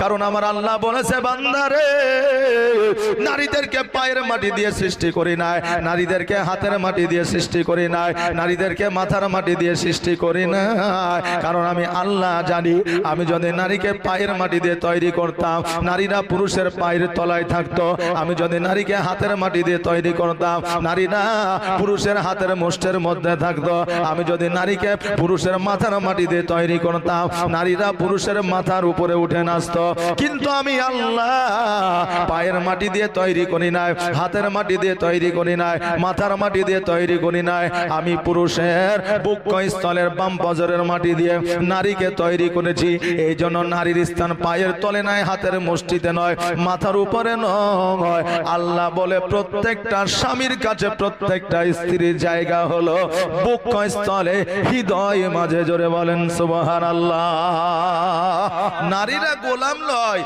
কারণ আমার আল্লাহ বলেছে বান্দারে নারীদেরকে পায়ের মাটি দিয়ে সৃষ্টি করি নাই, নারীদেরকে হাতের মাটি দিয়ে সৃষ্টি করি নাই, নারীদেরকে মাথার মাটি দিয়ে সৃষ্টি করি না। কারণ আমি আল্লাহ জানি আমি যদি নারীকে পায়ের মাটি দিয়ে তৈরি করতাম নারীরা পুরুষের পায়ের তলায় থাকতো, আমি যদি নারীকে হাতের মাটি দিয়ে তৈরি করতাম নারীরা পুরুষের হাতের মুষ্ঠের মধ্যে থাকতো, আমি যদি নারীকে পুরুষের মাথার মাটি দিয়ে তৈরি করতাম নারীরা পুরুষের মাথার উপরে উঠে নাচতো। কিন্তু আমি আল্লাহ পায়ের মাটি দিয়ে তৈরি করি নাই, হাতের মাটি দিয়ে তৈরি করি নাই, মাথার মাটি দিয়ে তৈরি করি নাই, আমি পুরুষের বুকস্থলের বাম পাজরের মাটি দিয়ে নারীকে তৈরি করেছি। এই জন্য নারীর স্থান পায়ের তলে নয়, হাতের মুষ্টিতে নয়, মাথার উপরে নয়। আল্লাহ বলে প্রত্যেকটা স্বামীর কাছে প্রত্যেকটা স্ত্রীর জায়গা হলো বুকস্থলে, হৃদয় মাঝে। জোরে বলেন সুবহানাল্লাহ। নারীরা গোলাম নয়।